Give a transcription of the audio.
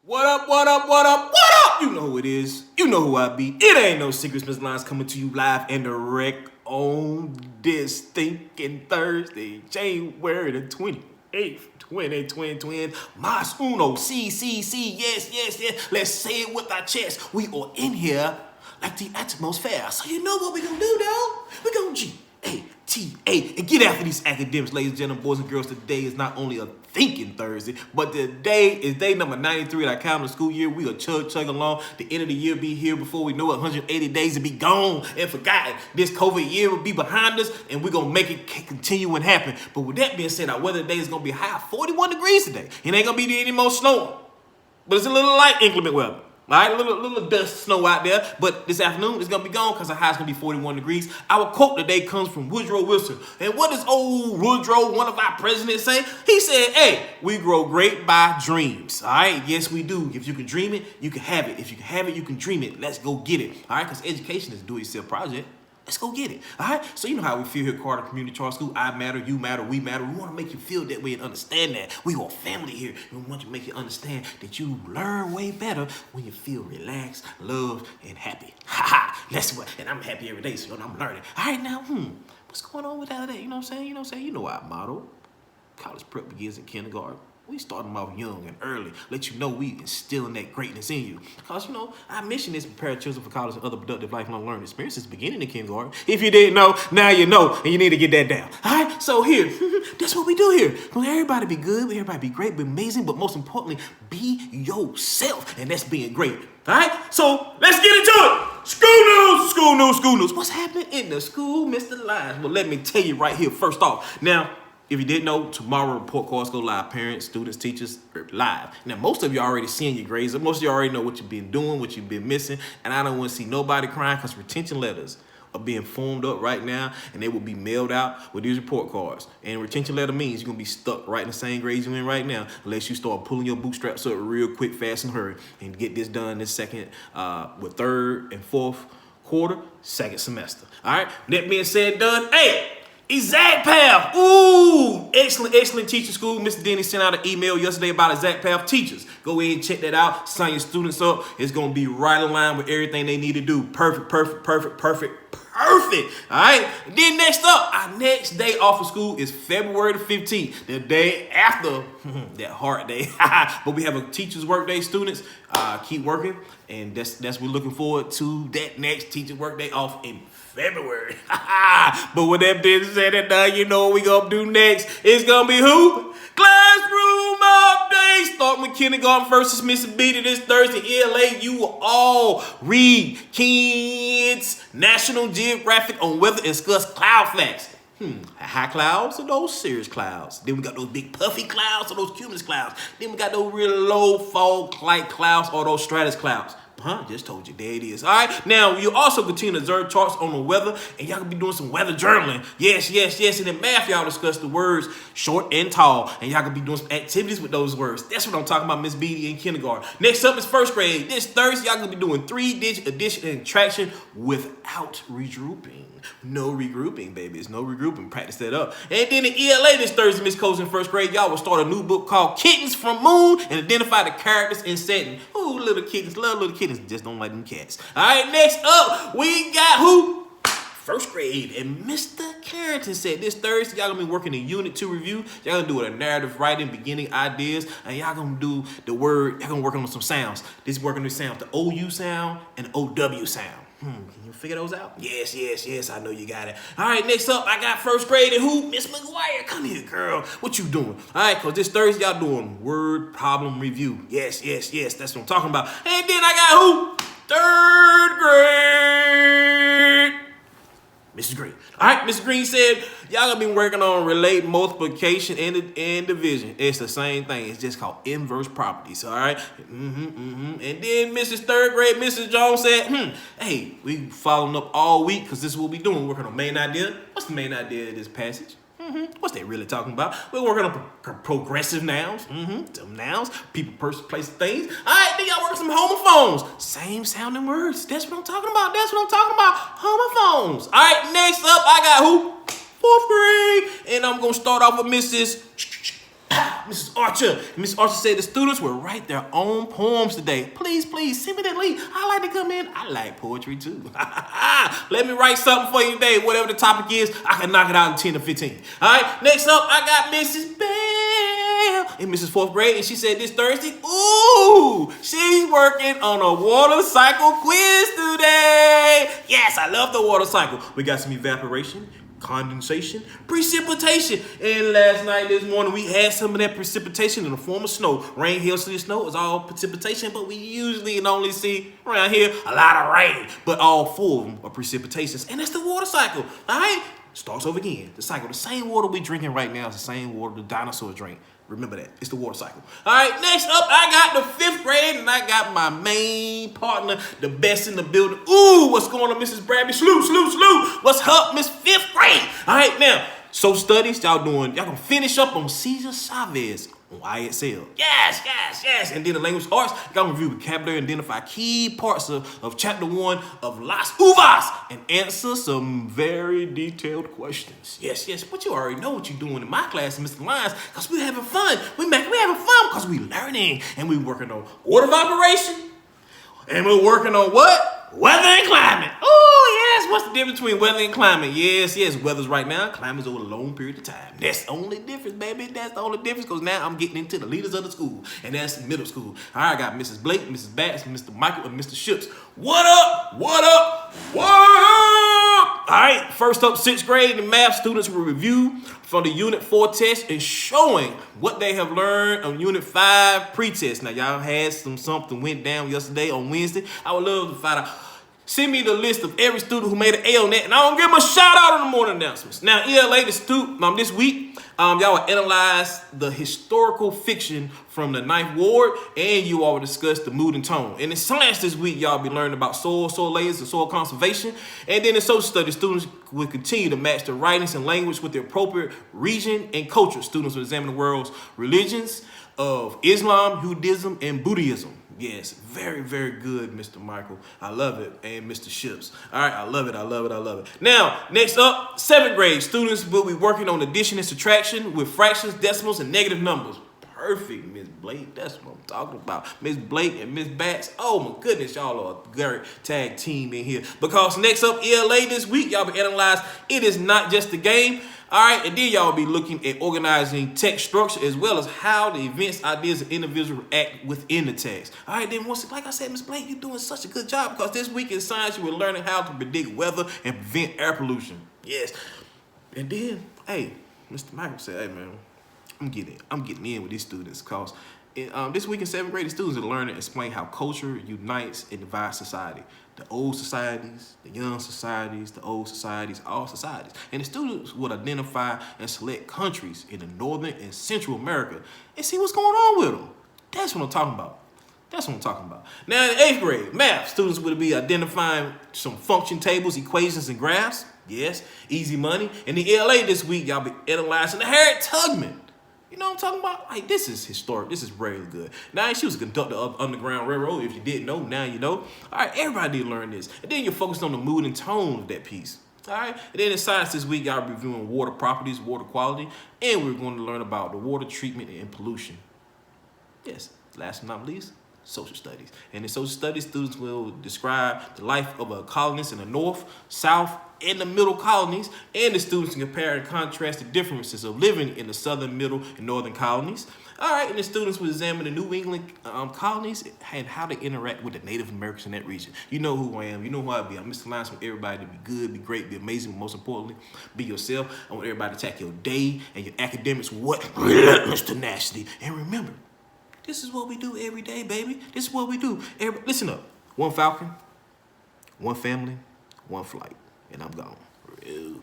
What up, what up, what up, what up? You know who it is. You know who I be. It ain't no secrets, Miss Lines coming to you live and direct on this thinking Thursday, January the 28th, 2020. Mas uno, yes. Let's say it with our chest. We are in here like the atmosphere. So you know what we gonna do, dog? We gonna G-A-T-A and get after these academics, ladies and gentlemen, boys and girls. Today is not only a thinking Thursday, but today is day number 93 of our calendar school year. We are chug along. The end of the year be here before we know it. 180 days to be gone and forgotten. This COVID year will be behind us, and we're going to make it continue and happen. But with that being said, our weather today is going to be high, 41 degrees today. It ain't going to be any more snow, but it's a little light inclement weather. All right, a little dust snow out there, but this afternoon it's gonna be gone because the high is gonna be 41 degrees. Our quote today comes from Woodrow Wilson. And what does old Woodrow, one of our presidents, say? He said, hey, we grow great by dreams. All right, yes, we do. If you can dream it, you can have it. If you can have it, you can dream it. Let's go get it. All right, because education is a do-it-yourself project. Let's go get it. All right. So you know how we feel here at Carter Community Charter School. I matter, you matter, we matter. We want to make you feel that way and understand that. We are family here. We want to make you understand that you learn way better when you feel relaxed, loved, and happy. Ha ha. That's what. And I'm happy every day, so I'm learning. All right, now, what's going on with that? You know what I'm saying? You know our motto. College prep begins in kindergarten. We start them off young and early. Let you know we instilling that greatness in you. Because, our mission is to prepare children for college and other productive lifelong learning experiences beginning in kindergarten. If you didn't know, now you know, and you need to get that down. All right? So here, that's what we do here. We want everybody to be good, everybody be great, be amazing, but most importantly, be yourself. And that's being great. All right? So let's get into it. School news. What's happening in the school, Mr. Lyons? Well, let me tell you right here first off. Now, if you didn't know, tomorrow report cards go live. Parents, students, teachers, live. Now, most of you already seeing your grades. Most of you already know what you've been doing, what you've been missing. And I don't want to see nobody crying because retention letters are being formed up right now. And they will be mailed out with these report cards. And retention letter means you're going to be stuck right in the same grades you're in right now. Unless you start pulling your bootstraps up real quick, fast, and hurry. And get this done this third and fourth quarter, second semester. All right? That being said, done. Hey! Exact Path. Ooh, excellent teacher school. Mr. Denny sent out an email yesterday about Exact Path teachers. Go ahead and check that out. Sign your students up. It's going to be right in line with everything they need to do. Perfect. All right. And then next up, our next day off of school is February the 15th, the day after that hard day. But we have a teacher's work day. Students, keep working. And that's we're looking forward to that next teacher's work day off in February. But with that being said and done, you know what we gonna do next? It's gonna be who? Classroom update. Starting with kindergarten versus Mississippi this Thursday. ELA, you will all read Kids National Geographic on weather and discuss cloud facts. High clouds or those cirrus clouds. Then we got those big puffy clouds or those cumulus clouds. Then we got those real low fog-like clouds or those stratus clouds. Just told you. There it is. All right. Now, you also continue to observe charts on the weather, and y'all can be doing some weather journaling. Yes. And in math, y'all discuss the words short and tall, and y'all can be doing some activities with those words. That's what I'm talking about, Miss Beatty in kindergarten. Next up is first grade. This Thursday, y'all going to be doing 3-digit addition and subtraction without regrouping. No regrouping, baby. It's no regrouping. Practice that up. And then in ELA this Thursday, Miss Coles in first grade, y'all will start a new book called Kittens from Moon and identify the characters in setting. Ooh, little kittens. Love little kittens. Just don't like them cats. All right, next up, we got who? First grade. And Mr. Carrington said this Thursday, y'all gonna be working in Unit 2 review. Y'all gonna do a narrative writing, beginning y'all gonna do y'all gonna work on some sounds. This is working on the sounds, the OU sound and the OW sound. Can you figure those out? Yes, I know you got it. All right, next up, I got first grade and who? Miss McGuire. Come here, girl. What you doing? All right, because this Thursday, y'all doing word problem review. Yes, that's what I'm talking about. And then I got who? Third grade. Mrs. Green. All right, Mrs. Green said, y'all gonna be working on related multiplication and division. It's the same thing. It's just called inverse properties, all right? And then Mrs. Third grade, Mrs. Jones said, hey, we following up all week because this is what we doing. We're working on main idea. What's the main idea of this passage? What's they really talking about? We're working on progressive nouns. Some nouns, people, person, place, things. All right, then y'all working some homophones. Same sounding words. That's what I'm talking about. Homophones. All right, next up, I got who? Fourth grade. And I'm going to start off with Mrs. Mrs. Archer. Mrs. Archer said the students will write their own poems today. Please, please, send me that link. I like to come in. I like poetry too. Let me write something for you today. Whatever the topic is, I can knock it out in 10 or 15. All right, next up, I got Mrs. Bell in Mrs. 4th grade, and she said this Thursday, ooh, she's working on a water cycle quiz today. Yes, I love the water cycle. We got some evaporation, condensation, precipitation. And this morning, we had some of that precipitation in the form of snow. Rain, hail, sleet, snow is all precipitation, but we usually only see around here a lot of rain, but all four of them are precipitations. And that's the water cycle, all right? Starts over again. The cycle, the same water we drinking right now is the same water the dinosaurs drink. Remember that. It's the water cycle. All right, next up, I got the 5th grade, and I got my main partner, the best in the building. Ooh, what's going on, Mrs. Bradley? Salute. What's up, Miss 5th grade? All right, now, social studies, y'all gonna finish up on Cesar Chavez on IXL. Yes. And then the language arts, y'all gonna review vocabulary and identify key parts of chapter 1 of Las Uvas and answer some very detailed questions. Yes, but you already know what you're doing in my class, Mr. Lyons, because we're having fun. We're having fun because we're learning, and we're working on order of operation, and we're working on what? Weather and climate. Oh, yes. What's the difference between weather and climate? Yes. Weather's right now. Climate's over a long period of time. That's the only difference, baby. That's the only difference, because now I'm getting into the leaders of the school, and that's middle school. All right, I got Mrs. Blake, Mrs. Batts, Mr. Michael, and Mr. Ships. What up? All right, first up, 6th grade, the math students will review from the Unit 4 test and showing what they have learned on Unit 5 pre-test. Now, y'all had something went down yesterday on Wednesday. I would love to find out. Send me the list of every student who made an A on that, and I'm gonna give them a shout out in the morning announcements. Now, ELA, this week, y'all will analyze the historical fiction from the 9th Ward, and you all will discuss the mood and tone. And in science this week, y'all be learning about soil layers and soil conservation. And then in social studies, students will continue to match their writings and language with the appropriate region and culture. Students will examine the world's religions of Islam, Judaism, and Buddhism. Yes, very, very good, Mr. Michael. I love it. And Mr. Ships. All right, I love it. Now, next up, 7th grade. Students will be working on addition and subtraction with fractions, decimals, and negative numbers. Perfect, Miss Blake. That's what I'm talking about. Miss Blake and Miss Batts. Oh, my goodness. Y'all are a great tag team in here. Because next up, ELA this week, y'all be analyzed. It is not just a game. All right, and then y'all be looking at organizing text structure as well as how the events, ideas, and individuals act within the text. All right, then like I said, Ms. Blake, you're doing such a good job, because this week in science, you were learning how to predict weather and prevent air pollution. Yes. And then, hey, Mr. Michael said, hey, man, I'm getting in with these students, because this week in 7th grade, the students are learning to explain how culture unites and divides society. The old societies, the young societies, the old societies, all societies. And the students would identify and select countries in the Northern and Central America and see what's going on with them. That's what I'm talking about. Now in 8th grade, math, students would be identifying some function tables, equations, and graphs. Yes, easy money. And the ELA this week, y'all be analyzing the Harriet Tubman. You know what I'm talking about? Like, this is historic. This is really good. Now, she was a conductor of Underground Railroad. If you didn't know, now you know. All right, everybody did learn this. And then you're focused on the mood and tone of that piece. All right? And then in science this week, y'all reviewing water properties, water quality, and we're going to learn about the water treatment and pollution. Yes, last but not least, social studies. And in social studies, students will describe the life of a colonist in the North, South, and the Middle colonies, and the students can compare and contrast the differences of living in the Southern, Middle, and Northern colonies. All right, and the students will examine the New England colonies and how they interact with the Native Americans in that region. You know who I am. You know who I be. I'm Mr. Lyons. I want everybody to be good, be great, be amazing, but most importantly, be yourself. I want everybody to attack your day and your academics with what? Relentless tenacity. And remember, this is what we do every day, baby. This is what we do. Listen up. One Falcon, one family, one flight. And I'm gone. Real.